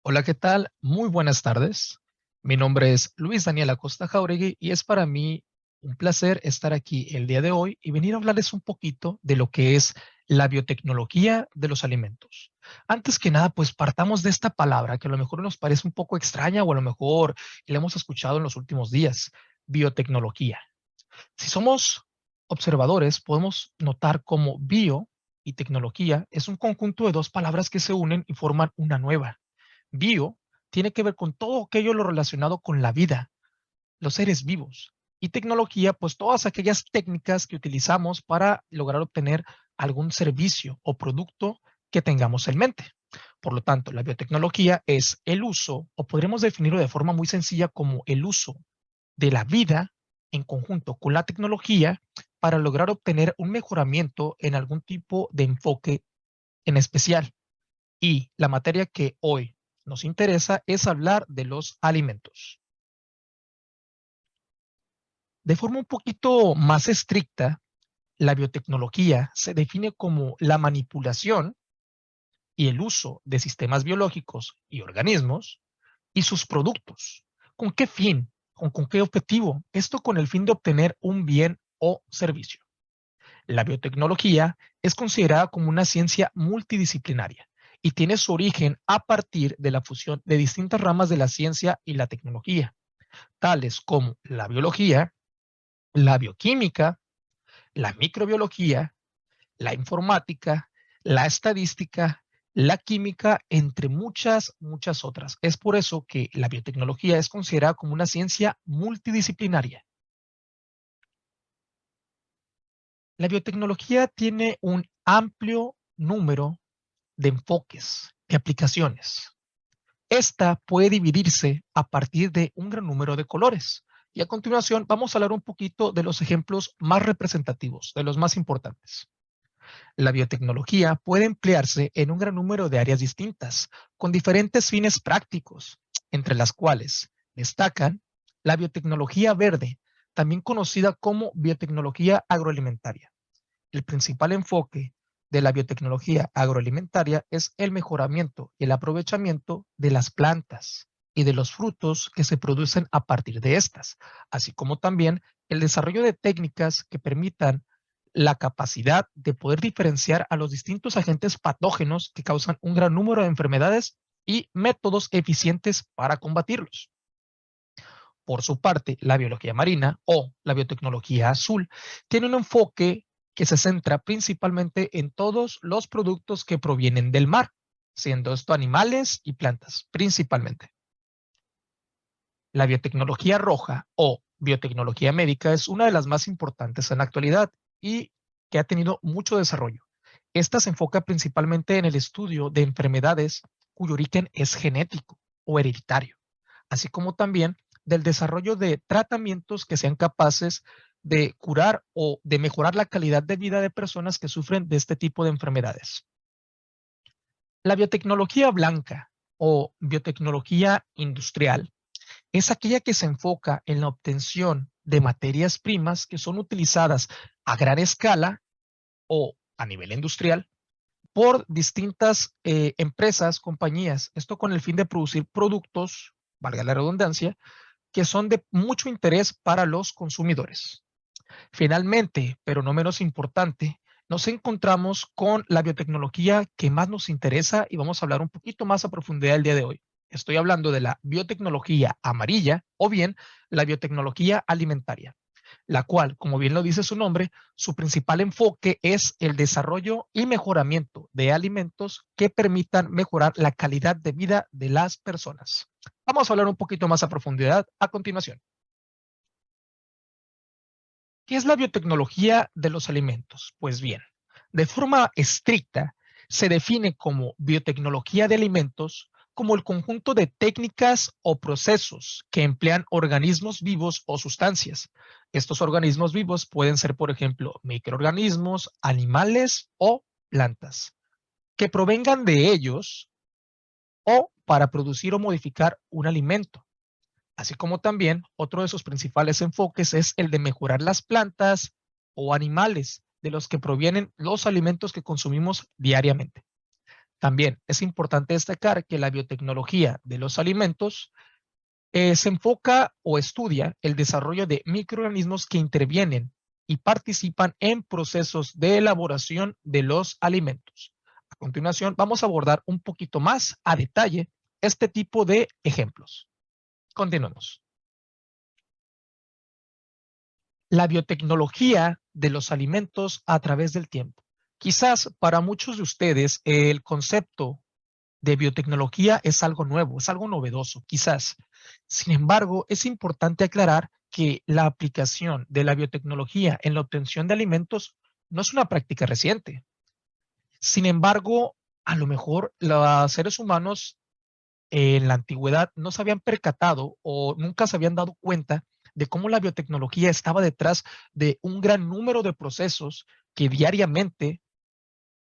Hola, ¿qué tal? Muy buenas tardes. Mi nombre es Luis Daniel Acosta Jauregui y es para mí un placer estar aquí el día de hoy y venir a hablarles un poquito de lo que es la biotecnología de los alimentos. Antes que nada, pues partamos de esta palabra que a lo mejor nos parece un poco extraña o a lo mejor la hemos escuchado en los últimos días, biotecnología. Si somos observadores, podemos notar cómo bio y tecnología es un conjunto de dos palabras que se unen y forman una nueva. Bio tiene que ver con todo aquello lo relacionado con la vida, los seres vivos. Y tecnología, pues todas aquellas técnicas que utilizamos para lograr obtener algún servicio o producto que tengamos en mente. Por lo tanto, la biotecnología es el uso, o podríamos definirlo de forma muy sencilla como el uso de la vida en conjunto con la tecnología para lograr obtener un mejoramiento en algún tipo de enfoque en especial. Y la materia que hoy nos interesa es hablar de los alimentos. De forma un poquito más estricta, la biotecnología se define como la manipulación y el uso de sistemas biológicos y organismos y sus productos. ¿Con qué fin? ¿Con qué objetivo? Esto con el fin de obtener un bien o servicio. La biotecnología es considerada como una ciencia multidisciplinaria y tiene su origen a partir de la fusión de distintas ramas de la ciencia y la tecnología, tales como la biología, la bioquímica, la microbiología, la informática, la estadística, la química, entre muchas otras. Es por eso que la biotecnología es considerada como una ciencia multidisciplinaria. La biotecnología tiene un amplio número de enfoques, de aplicaciones. Esta puede dividirse a partir de un gran número de colores. Y a continuación vamos a hablar un poquito de los ejemplos más representativos, de los más importantes. La biotecnología puede emplearse en un gran número de áreas distintas, con diferentes fines prácticos, entre las cuales destacan la biotecnología verde, también conocida como biotecnología agroalimentaria. El principal enfoque de la biotecnología agroalimentaria es el mejoramiento y el aprovechamiento de las plantas y de los frutos que se producen a partir de estas, así como también el desarrollo de técnicas que permitan la capacidad de poder diferenciar a los distintos agentes patógenos que causan un gran número de enfermedades y métodos eficientes para combatirlos. Por su parte, la biología marina o la biotecnología azul tiene un enfoque que se centra principalmente en todos los productos que provienen del mar, siendo esto animales y plantas principalmente. La biotecnología roja o biotecnología médica es una de las más importantes en la actualidad y que ha tenido mucho desarrollo. Esta se enfoca principalmente en el estudio de enfermedades cuyo origen es genético o hereditario, así como también del desarrollo de tratamientos que sean capaces de curar o de mejorar la calidad de vida de personas que sufren de este tipo de enfermedades. La biotecnología blanca o biotecnología industrial es aquella que se enfoca en la obtención de materias primas que son utilizadas a gran escala o a nivel industrial por distintas empresas, compañías, esto con el fin de producir productos, valga la redundancia, que son de mucho interés para los consumidores. Finalmente, pero no menos importante, nos encontramos con la biotecnología que más nos interesa y vamos a hablar un poquito más a profundidad el día de hoy. Estoy hablando de la biotecnología amarilla o bien la biotecnología alimentaria, la cual, como bien lo dice su nombre, su principal enfoque es el desarrollo y mejoramiento de alimentos que permitan mejorar la calidad de vida de las personas. Vamos a hablar un poquito más a profundidad a continuación. ¿Qué es la biotecnología de los alimentos? Pues bien, de forma estricta, se define como biotecnología de alimentos como el conjunto de técnicas o procesos que emplean organismos vivos o sustancias. Estos organismos vivos pueden ser, por ejemplo, microorganismos, animales o plantas, que provengan de ellos o para producir o modificar un alimento. Así como también otro de sus principales enfoques es el de mejorar las plantas o animales de los que provienen los alimentos que consumimos diariamente. También es importante destacar que la biotecnología de los alimentos se enfoca o estudia el desarrollo de microorganismos que intervienen y participan en procesos de elaboración de los alimentos. A continuación, vamos a abordar un poquito más a detalle este tipo de ejemplos. Continuemos. La biotecnología de los alimentos a través del tiempo. Quizás para muchos de ustedes el concepto de biotecnología es algo nuevo, es algo novedoso, quizás. Sin embargo, es importante aclarar que la aplicación de la biotecnología en la obtención de alimentos no es una práctica reciente. Sin embargo, a lo mejor los seres humanos en la antigüedad no se habían percatado o nunca se habían dado cuenta de cómo la biotecnología estaba detrás de un gran número de procesos que diariamente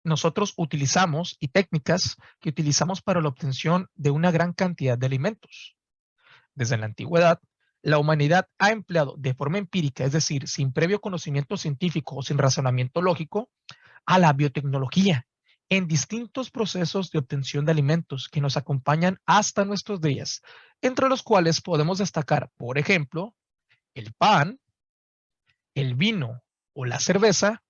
nosotros utilizamos y técnicas que utilizamos para la obtención de una gran cantidad de alimentos. Desde la antigüedad, la humanidad ha empleado de forma empírica, es decir, sin previo conocimiento científico o sin razonamiento lógico, a la biotecnología en distintos procesos de obtención de alimentos que nos acompañan hasta nuestros días, entre los cuales podemos destacar, por ejemplo, el pan, el vino o la cerveza,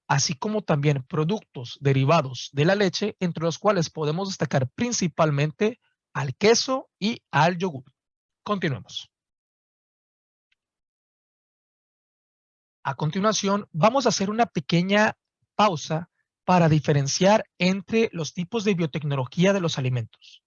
así como también productos derivados de la leche, entre los cuales podemos destacar principalmente al queso y al yogur. Continuemos. A continuación, vamos a hacer una pequeña pausa para diferenciar entre los tipos de biotecnología de los alimentos.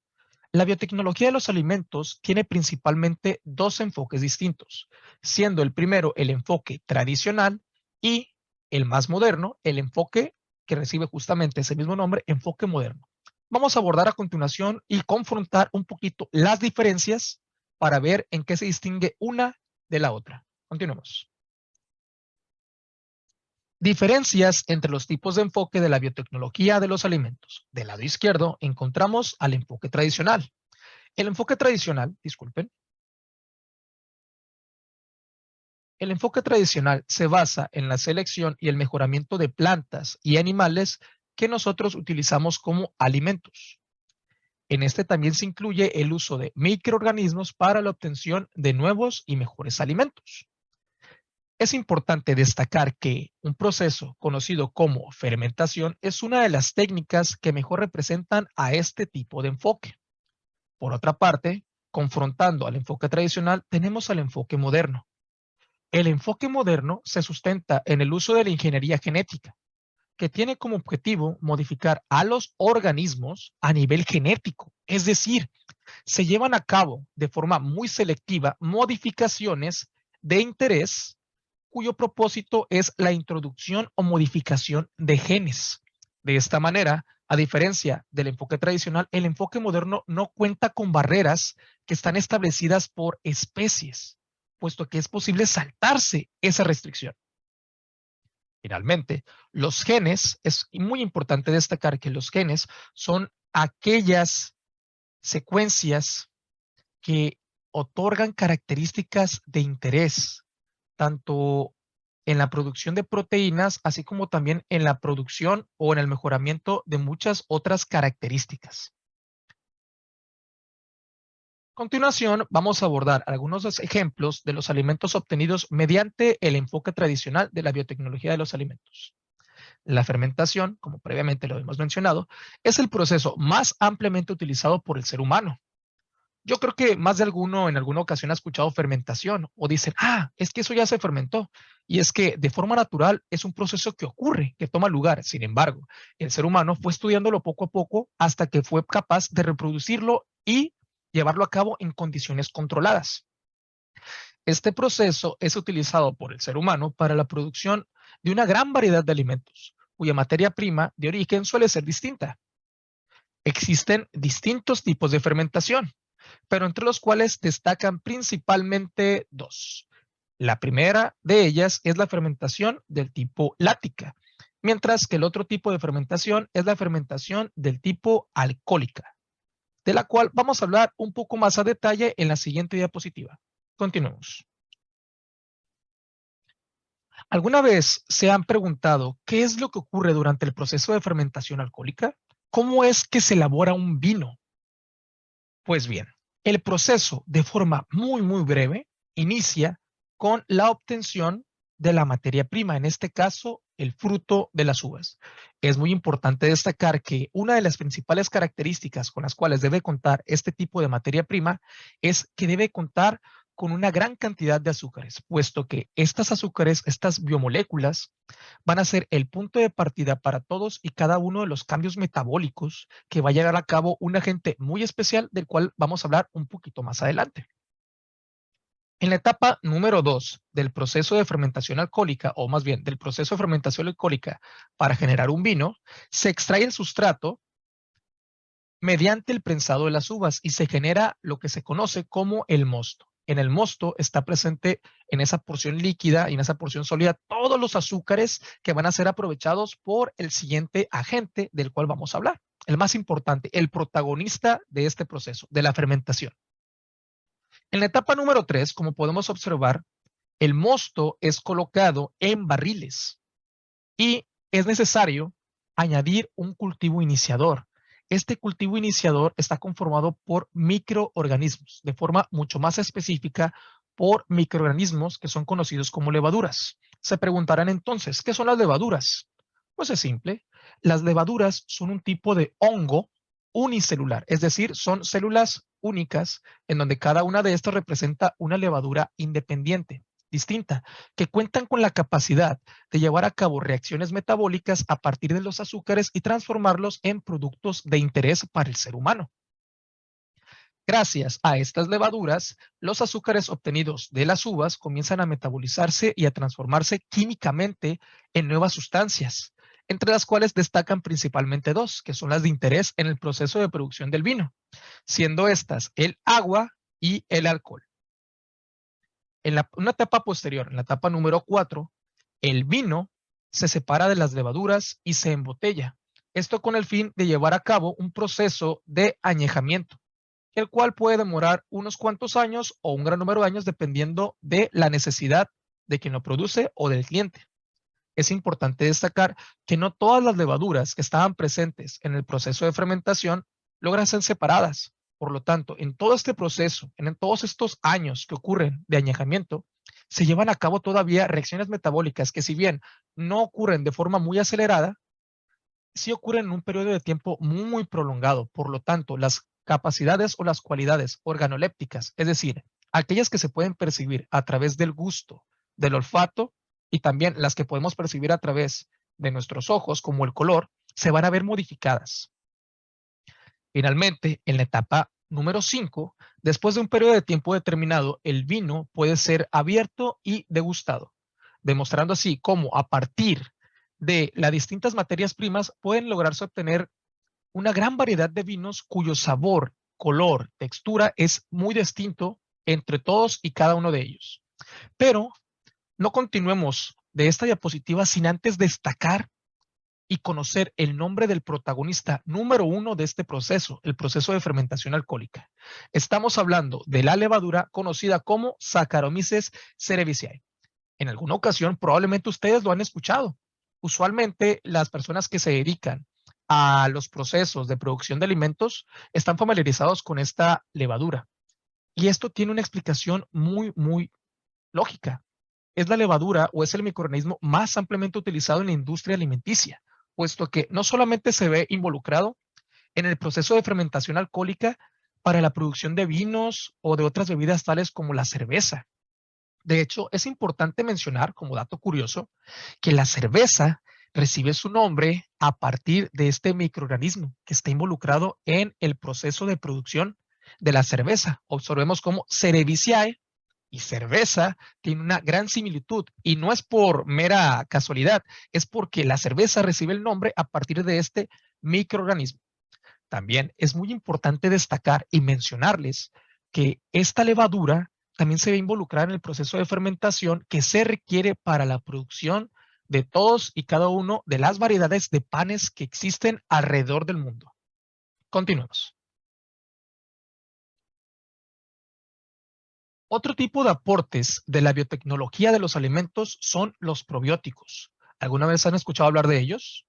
La biotecnología de los alimentos tiene principalmente dos enfoques distintos, siendo el primero el enfoque tradicional y el más moderno, el enfoque que recibe justamente ese mismo nombre, enfoque moderno. Vamos a abordar a continuación y confrontar un poquito las diferencias para ver en qué se distingue una de la otra. Continuemos. Diferencias entre los tipos de enfoque de la biotecnología de los alimentos. Del lado izquierdo encontramos al enfoque tradicional. El enfoque tradicional, disculpen, el enfoque tradicional se basa en la selección y el mejoramiento de plantas y animales que nosotros utilizamos como alimentos. En este también se incluye el uso de microorganismos para la obtención de nuevos y mejores alimentos. Es importante destacar que un proceso conocido como fermentación es una de las técnicas que mejor representan a este tipo de enfoque. Por otra parte, confrontando al enfoque tradicional, tenemos al enfoque moderno. El enfoque moderno se sustenta en el uso de la ingeniería genética, que tiene como objetivo modificar a los organismos a nivel genético. Es decir, se llevan a cabo de forma muy selectiva modificaciones de interés cuyo propósito es la introducción o modificación de genes. De esta manera, a diferencia del enfoque tradicional, el enfoque moderno no cuenta con barreras que están establecidas por especies, puesto que es posible saltarse esa restricción. Finalmente, los genes, es muy importante destacar que los genes son aquellas secuencias que otorgan características de interés, tanto en la producción de proteínas, así como también en la producción o en el mejoramiento de muchas otras características. A continuación, vamos a abordar algunos ejemplos de los alimentos obtenidos mediante el enfoque tradicional de la biotecnología de los alimentos. La fermentación, como previamente lo hemos mencionado, es el proceso más ampliamente utilizado por el ser humano. Yo creo que más de alguno en alguna ocasión ha escuchado fermentación o dicen, es que eso ya se fermentó. Y es que de forma natural es un proceso que ocurre, que toma lugar. Sin embargo, el ser humano fue estudiándolo poco a poco hasta que fue capaz de reproducirlo y llevarlo a cabo en condiciones controladas. Este proceso es utilizado por el ser humano para la producción de una gran variedad de alimentos, cuya materia prima de origen suele ser distinta. Existen distintos tipos de fermentación, pero entre los cuales destacan principalmente dos. La primera de ellas es la fermentación del tipo láctica, mientras que el otro tipo de fermentación es la fermentación del tipo alcohólica, de la cual vamos a hablar un poco más a detalle en la siguiente diapositiva. Continuemos. ¿Alguna vez se han preguntado qué es lo que ocurre durante el proceso de fermentación alcohólica? ¿Cómo es que se elabora un vino? Pues bien, el proceso de forma muy breve inicia con la obtención de la materia prima, en este caso el fruto de las uvas. Es muy importante destacar que una de las principales características con las cuales debe contar este tipo de materia prima es que debe contar con una gran cantidad de azúcares, puesto que estas azúcares, estas biomoléculas, van a ser el punto de partida para todos y cada uno de los cambios metabólicos que va a llevar a cabo un agente muy especial del cual vamos a hablar un poquito más adelante. En la etapa número 2 del proceso de fermentación alcohólica, o más bien del proceso de fermentación alcohólica para generar un vino, se extrae el sustrato mediante el prensado de las uvas y se genera lo que se conoce como el mosto. En el mosto está presente en esa porción líquida y en esa porción sólida todos los azúcares que van a ser aprovechados por el siguiente agente del cual vamos a hablar. El más importante, el protagonista de este proceso, de la fermentación. En la etapa número 3, como podemos observar, el mosto es colocado en barriles y es necesario añadir un cultivo iniciador. Este cultivo iniciador está conformado por microorganismos, de forma mucho más específica por microorganismos que son conocidos como levaduras. Se preguntarán entonces, ¿qué son las levaduras? Pues es simple. Las levaduras son un tipo de hongo unicelular, es decir, son células únicas en donde cada una de estas representa una levadura independiente, distinta, que cuentan con la capacidad de llevar a cabo reacciones metabólicas a partir de los azúcares y transformarlos en productos de interés para el ser humano. Gracias a estas levaduras, los azúcares obtenidos de las uvas comienzan a metabolizarse y a transformarse químicamente en nuevas sustancias, entre las cuales destacan principalmente dos, que son las de interés en el proceso de producción del vino, siendo estas el agua y el alcohol. En una etapa posterior, en la etapa número 4, el vino se separa de las levaduras y se embotella. Esto con el fin de llevar a cabo un proceso de añejamiento, el cual puede demorar unos cuantos años o un gran número de años dependiendo de la necesidad de quien lo produce o del cliente. Es importante destacar que no todas las levaduras que estaban presentes en el proceso de fermentación logran ser separadas. Por lo tanto, en todo este proceso, en todos estos años que ocurren de añejamiento, se llevan a cabo todavía reacciones metabólicas que, si bien no ocurren de forma muy acelerada, sí ocurren en un periodo de tiempo muy prolongado. Por lo tanto, las capacidades o las cualidades organolépticas, es decir, aquellas que se pueden percibir a través del gusto, del olfato y también las que podemos percibir a través de nuestros ojos, como el color, se van a ver modificadas. Finalmente, en la etapa número 5, después de un periodo de tiempo determinado, el vino puede ser abierto y degustado, demostrando así cómo a partir de las distintas materias primas pueden lograrse obtener una gran variedad de vinos cuyo sabor, color, textura es muy distinto entre todos y cada uno de ellos. Pero no continuemos de esta diapositiva sin antes destacar y conocer el nombre del protagonista número 1 de este proceso, el proceso de fermentación alcohólica. Estamos hablando de la levadura conocida como Saccharomyces cerevisiae. En alguna ocasión probablemente ustedes lo han escuchado. Usualmente las personas que se dedican a los procesos de producción de alimentos están familiarizados con esta levadura. Y esto tiene una explicación muy lógica. Es la levadura o es el microorganismo más ampliamente utilizado en la industria alimenticia, puesto que no solamente se ve involucrado en el proceso de fermentación alcohólica para la producción de vinos o de otras bebidas tales como la cerveza. De hecho, es importante mencionar como dato curioso que la cerveza recibe su nombre a partir de este microorganismo que está involucrado en el proceso de producción de la cerveza. Observemos cómo Cerevisiae y cerveza tiene una gran similitud y no es por mera casualidad, es porque la cerveza recibe el nombre a partir de este microorganismo. También es muy importante destacar y mencionarles que esta levadura también se ve involucrada en el proceso de fermentación que se requiere para la producción de todos y cada uno de las variedades de panes que existen alrededor del mundo. Continuemos. Otro tipo de aportes de la biotecnología de los alimentos son los probióticos. ¿Alguna vez han escuchado hablar de ellos?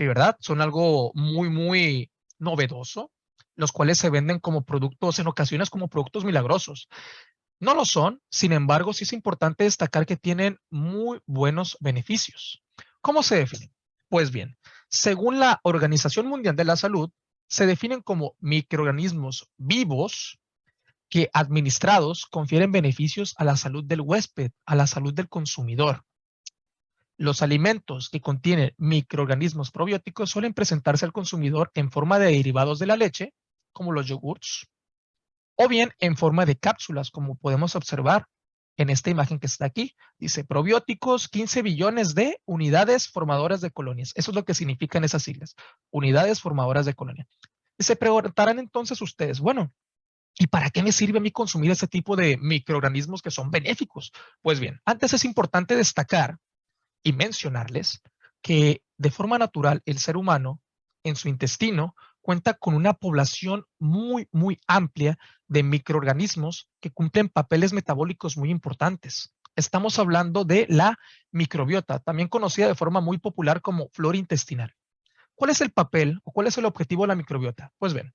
¿De verdad? Son algo muy, muy novedoso, los cuales se venden como productos, en ocasiones como productos milagrosos. No lo son, sin embargo, sí es importante destacar que tienen muy buenos beneficios. ¿Cómo se definen? Pues bien, según la Organización Mundial de la Salud, se definen como microorganismos vivos que administrados confieren beneficios a la salud del huésped, a la salud del consumidor. Los alimentos que contienen microorganismos probióticos suelen presentarse al consumidor en forma de derivados de la leche, como los yogurts, o bien en forma de cápsulas, como podemos observar en esta imagen que está aquí. Dice probióticos, 15 billones de unidades formadoras de colonias. Eso es lo que significan esas siglas, unidades formadoras de colonia. Y se preguntarán entonces ustedes, bueno, ¿y para qué me sirve a mí consumir ese tipo de microorganismos que son benéficos? Pues bien, antes es importante destacar y mencionarles que de forma natural el ser humano en su intestino cuenta con una población muy, muy amplia de microorganismos que cumplen papeles metabólicos muy importantes. Estamos hablando de la microbiota, también conocida de forma muy popular como flora intestinal. ¿Cuál es el papel o cuál es el objetivo de la microbiota? Pues bien,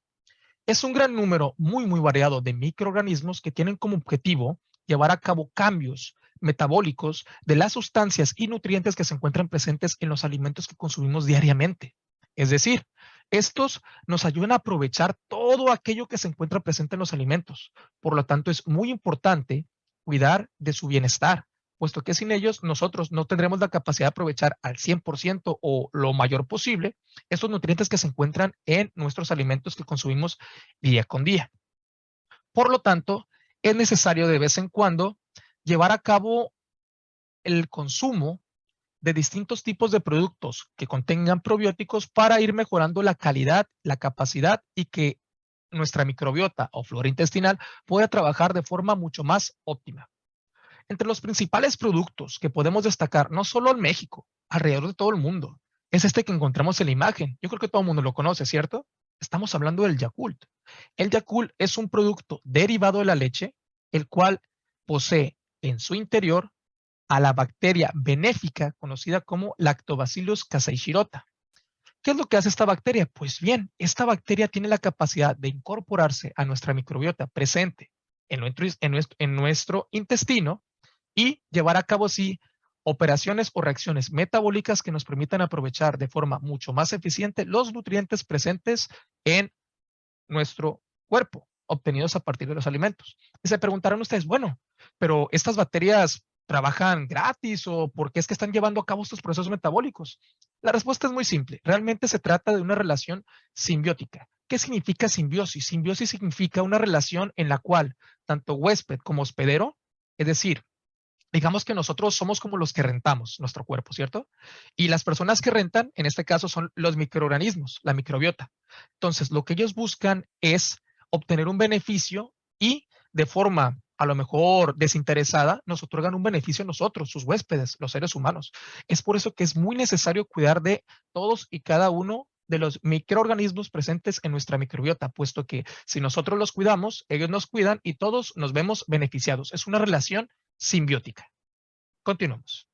es un gran número muy, muy variado de microorganismos que tienen como objetivo llevar a cabo cambios metabólicos de las sustancias y nutrientes que se encuentran presentes en los alimentos que consumimos diariamente. Es decir, estos nos ayudan a aprovechar todo aquello que se encuentra presente en los alimentos. Por lo tanto, es muy importante cuidar de su bienestar, puesto que sin ellos nosotros no tendremos la capacidad de aprovechar al 100% o lo mayor posible estos nutrientes que se encuentran en nuestros alimentos que consumimos día con día. Por lo tanto, es necesario de vez en cuando llevar a cabo el consumo de distintos tipos de productos que contengan probióticos para ir mejorando la calidad, la capacidad y que nuestra microbiota o flora intestinal pueda trabajar de forma mucho más óptima. Entre los principales productos que podemos destacar, no solo en México, alrededor de todo el mundo, es este que encontramos en la imagen. Yo creo que todo el mundo lo conoce, ¿cierto? Estamos hablando del Yakult. El Yakult es un producto derivado de la leche, el cual posee en su interior a la bacteria benéfica conocida como Lactobacillus casei shirota. ¿Qué es lo que hace esta bacteria? Pues bien, esta bacteria tiene la capacidad de incorporarse a nuestra microbiota presente en nuestro intestino y llevar a cabo así operaciones o reacciones metabólicas que nos permitan aprovechar de forma mucho más eficiente los nutrientes presentes en nuestro cuerpo, obtenidos a partir de los alimentos. Y se preguntarán ustedes, bueno, pero estas bacterias trabajan gratis o por qué es que están llevando a cabo estos procesos metabólicos. La respuesta es muy simple. Realmente se trata de una relación simbiótica. ¿Qué significa simbiosis? Simbiosis significa una relación en la cual tanto huésped como hospedero, es decir, digamos que nosotros somos como los que rentamos nuestro cuerpo, ¿cierto? Y las personas que rentan, en este caso, son los microorganismos, la microbiota. Entonces, lo que ellos buscan es obtener un beneficio y de forma a lo mejor desinteresada, nos otorgan un beneficio a nosotros, sus huéspedes, los seres humanos. Es por eso que es muy necesario cuidar de todos y cada uno de los microorganismos presentes en nuestra microbiota, puesto que si nosotros los cuidamos, ellos nos cuidan y todos nos vemos beneficiados. Es una relación simbiótica. Continuamos.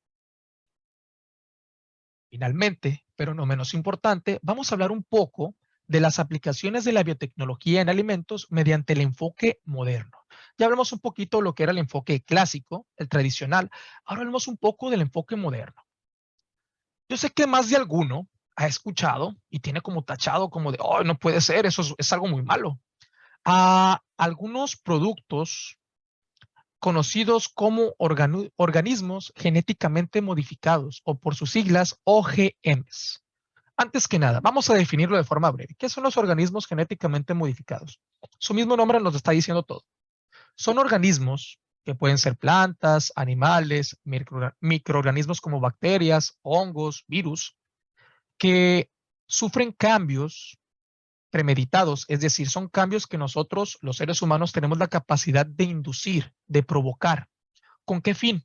Finalmente, pero no menos importante, vamos a hablar un poco de las aplicaciones de la biotecnología en alimentos mediante el enfoque moderno. Ya hablamos un poquito de lo que era el enfoque clásico, el tradicional. Ahora hablamos un poco del enfoque moderno. Yo sé que más de alguno ha escuchado y tiene como tachado como de, oh, no puede ser, eso es algo muy malo. A algunos productos conocidos como organismos genéticamente modificados o por sus siglas OGMs. Antes que nada, vamos a definirlo de forma breve. ¿Qué son los organismos genéticamente modificados? Su mismo nombre nos está diciendo todo. Son organismos que pueden ser plantas, animales, microorganismos como bacterias, hongos, virus, que sufren cambios premeditados, es decir, son cambios que nosotros, los seres humanos, tenemos la capacidad de inducir, de provocar. ¿Con qué fin?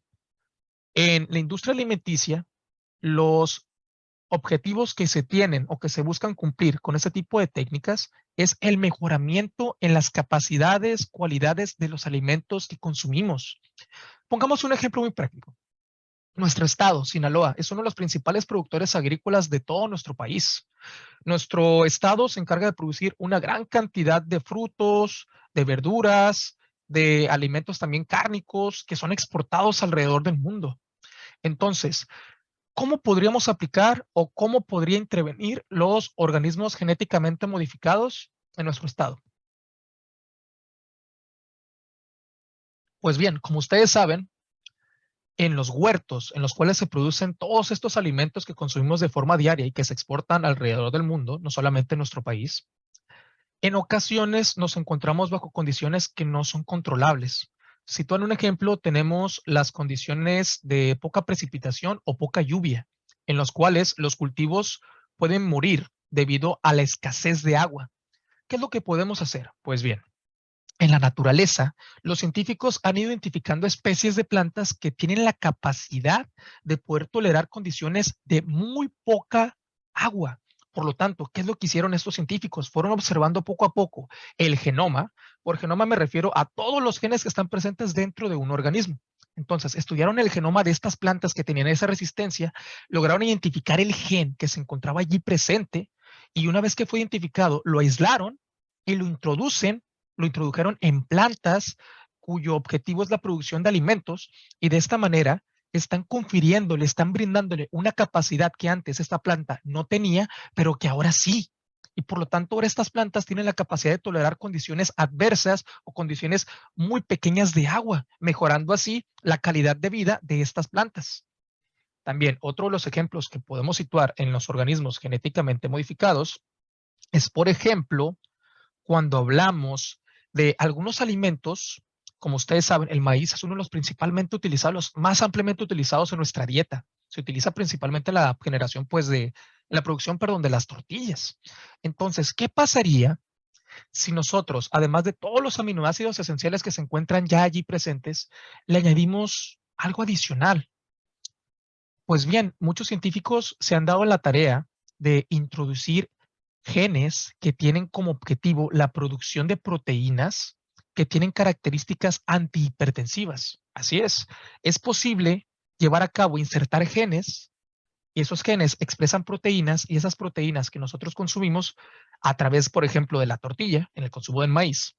En la industria alimenticia, los objetivos que se tienen o que se buscan cumplir con ese tipo de técnicas es el mejoramiento en las capacidades, cualidades de los alimentos que consumimos. Pongamos un ejemplo muy práctico. Nuestro estado, Sinaloa, es uno de los principales productores agrícolas de todo nuestro país. Nuestro estado se encarga de producir una gran cantidad de frutos, de verduras, de alimentos también cárnicos que son exportados alrededor del mundo. Entonces, ¿cómo podríamos aplicar o cómo podría intervenir los organismos genéticamente modificados en nuestro estado? Pues bien, como ustedes saben, en los huertos en los cuales se producen todos estos alimentos que consumimos de forma diaria y que se exportan alrededor del mundo, no solamente en nuestro país, en ocasiones nos encontramos bajo condiciones que no son controlables. Situando un ejemplo, tenemos las condiciones de poca precipitación o poca lluvia, en los cuales los cultivos pueden morir debido a la escasez de agua. ¿Qué es lo que podemos hacer? Pues bien, en la naturaleza, los científicos han ido identificando especies de plantas que tienen la capacidad de poder tolerar condiciones de muy poca agua. Por lo tanto, ¿qué es lo que hicieron estos científicos? Fueron observando poco a poco el genoma. Por genoma me refiero a todos los genes que están presentes dentro de un organismo. Entonces, estudiaron el genoma de estas plantas que tenían esa resistencia, lograron identificar el gen que se encontraba allí presente y una vez que fue identificado, lo aislaron y lo introdujeron en plantas cuyo objetivo es la producción de alimentos y de esta manera están confiriéndole, están brindándole una capacidad que antes esta planta no tenía, pero que ahora sí. Y por lo tanto, ahora estas plantas tienen la capacidad de tolerar condiciones adversas o condiciones muy pequeñas de agua, mejorando así la calidad de vida de estas plantas. También otro de los ejemplos que podemos situar en los organismos genéticamente modificados es, por ejemplo, cuando hablamos de algunos alimentos, como ustedes saben, el maíz es uno de los principalmente utilizados, los más ampliamente utilizados en nuestra dieta. Se utiliza principalmente en la generación, pues, de la producción, perdón, de las tortillas. Entonces, ¿qué pasaría si nosotros, además de todos los aminoácidos esenciales que se encuentran ya allí presentes, le añadimos algo adicional? Pues bien, muchos científicos se han dado la tarea de introducir genes que tienen como objetivo la producción de proteínas que tienen características antihipertensivas. Así es posible llevar a cabo, insertar genes y esos genes expresan proteínas y esas proteínas que nosotros consumimos a través, por ejemplo, de la tortilla, en el consumo del maíz.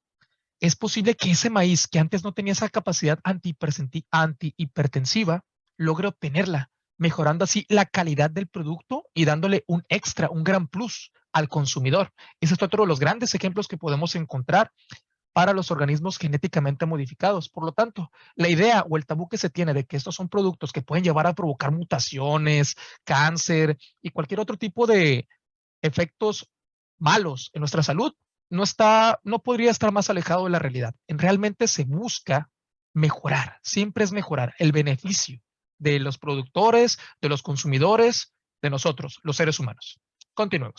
Es posible que ese maíz que antes no tenía esa capacidad antihipertensiva logre obtenerla, mejorando así la calidad del producto y dándole un extra, un gran plus al consumidor. Ese es otro de los grandes ejemplos que podemos encontrar para los organismos genéticamente modificados. Por lo tanto, la idea o el tabú que se tiene de que estos son productos que pueden llevar a provocar mutaciones, cáncer y cualquier otro tipo de efectos malos en nuestra salud, no podría estar más alejado de la realidad. Realmente se busca mejorar, siempre es mejorar el beneficio de los productores, de los consumidores, de nosotros, los seres humanos. Continuemos.